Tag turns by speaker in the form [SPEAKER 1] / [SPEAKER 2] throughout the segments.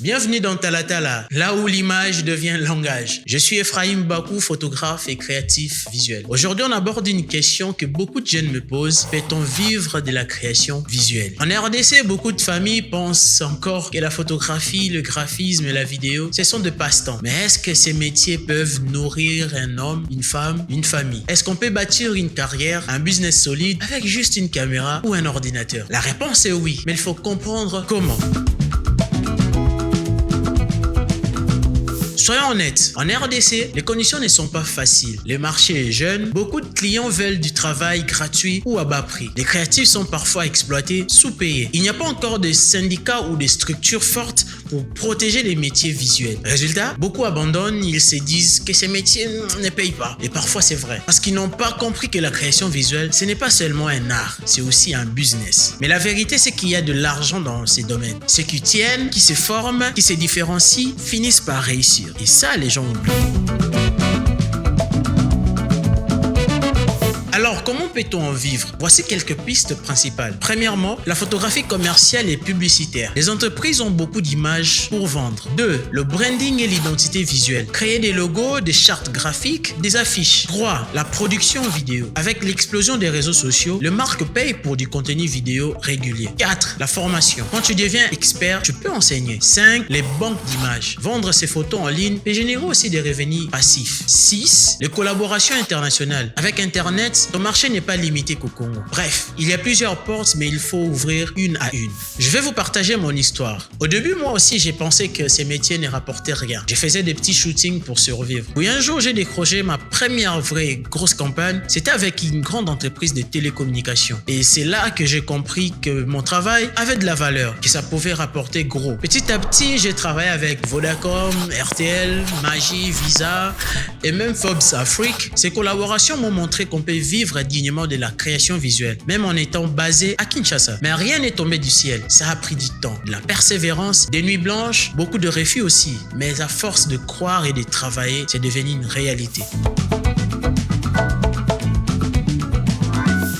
[SPEAKER 1] Bienvenue dans Talatala, là où l'image devient langage. Je suis Ephraim Bakou, photographe et créatif visuel. Aujourd'hui, on aborde une question que beaucoup de jeunes me posent. Peut-on vivre de la création visuelle? En RDC, beaucoup de familles pensent encore que la photographie, le graphisme et la vidéo, ce sont des passe-temps. Mais est-ce que ces métiers peuvent nourrir un homme, une femme, une famille? Est-ce qu'on peut bâtir une carrière, un business solide avec juste une caméra ou un ordinateur? La réponse est oui, mais il faut comprendre comment. Soyons honnêtes, en RDC, les conditions ne sont pas faciles. Le marché est jeune, beaucoup de clients veulent du travail gratuit ou à bas prix. Les créatifs sont parfois exploités, sous-payés. Il n'y a pas encore de syndicats ou de structures fortes pour protéger les métiers visuels. Résultat, beaucoup abandonnent, ils se disent que ces métiers ne payent pas. Et parfois c'est vrai, parce qu'ils n'ont pas compris que la création visuelle, ce n'est pas seulement un art, c'est aussi un business. Mais la vérité, c'est qu'il y a de l'argent dans ces domaines. Ceux qui tiennent, qui se forment, qui se différencient, finissent par réussir. Et ça, les gens oublient. Alors, comment peut-on en vivre? Voici quelques pistes principales. Premièrement, la photographie commerciale et publicitaire. Les entreprises ont beaucoup d'images pour vendre. 2. Le branding et l'identité visuelle. Créer des logos, des chartes graphiques, des affiches. 3. La production vidéo. Avec l'explosion des réseaux sociaux, les marques payent pour du contenu vidéo régulier. 4. La formation. Quand tu deviens expert, tu peux enseigner. 5. Les banques d'images. Vendre ces photos en ligne peut générer aussi des revenus passifs. 6. Les collaborations internationales. Avec Internet, ton marché n'est pas limité qu'au Congo. Bref, il y a plusieurs portes, mais il faut ouvrir une à une. Je vais vous partager mon histoire. Au début, moi aussi, j'ai pensé que ces métiers ne rapportaient rien. Je faisais des petits shootings pour survivre. Puis un jour, j'ai décroché ma première vraie grosse campagne. C'était avec une grande entreprise de télécommunications. Et c'est là que j'ai compris que mon travail avait de la valeur, que ça pouvait rapporter gros. Petit à petit, j'ai travaillé avec Vodacom, RTL, Magie, Visa et même Forbes Afrique. Ces collaborations m'ont montré qu'on peut vivre dignement de la création visuelle, même en étant basé à Kinshasa. Mais rien n'est tombé du ciel. Ça a pris du temps, de la persévérance, des nuits blanches, beaucoup de refus aussi. Mais à force de croire et de travailler, c'est devenu une réalité.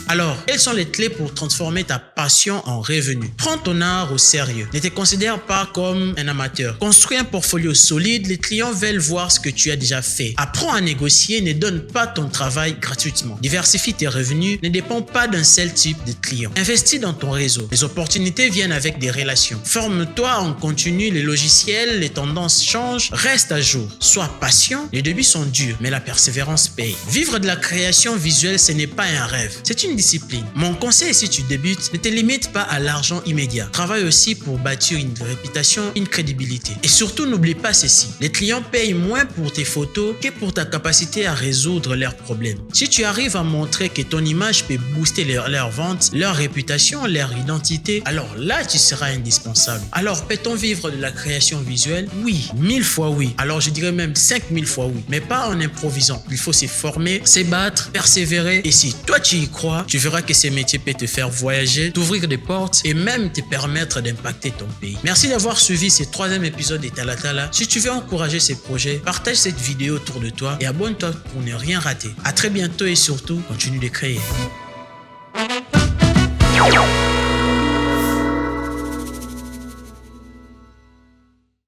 [SPEAKER 1] Alors, quelles sont les clés pour transformer ta passion en revenu? Prends ton art au sérieux. Ne te considère pas comme un amateur. Construis un portfolio solide. Les clients veulent voir ce que tu as déjà fait. Apprends à négocier. Ne donne pas ton travail gratuitement. Diversifie tes revenus. Ne dépend pas d'un seul type de client. Investis dans ton réseau. Les opportunités viennent avec des relations. Forme-toi en continu. Les logiciels, les tendances changent. Reste à jour. Sois patient. Les débuts sont durs, mais la persévérance paye. Vivre de la création visuelle, ce n'est pas un rêve. C'est une discipline. Mon conseil, si tu débutes, ne te limite pas à l'argent immédiat. Travaille aussi pour bâtir une réputation, une crédibilité. Et surtout, n'oublie pas ceci. Les clients payent moins pour tes photos que pour ta capacité à résoudre leurs problèmes. Si tu arrives à montrer que ton image peut booster leur vente, leur réputation, leur identité, alors là, tu seras indispensable. Alors, peut-on vivre de la création visuelle? Oui, 1000 fois oui. Alors, je dirais même 5000 fois oui. Mais pas en improvisant. Il faut se former, se battre, persévérer. Et si toi, tu y crois, tu verras que ces métiers peuvent te faire voyager, t'ouvrir des portes et même te permettre d'impacter ton pays. Merci d'avoir suivi ce 3e épisode de Talatala. Si tu veux encourager ces projets, partage cette vidéo autour de toi et abonne-toi pour ne rien rater. À très bientôt et surtout, continue de créer.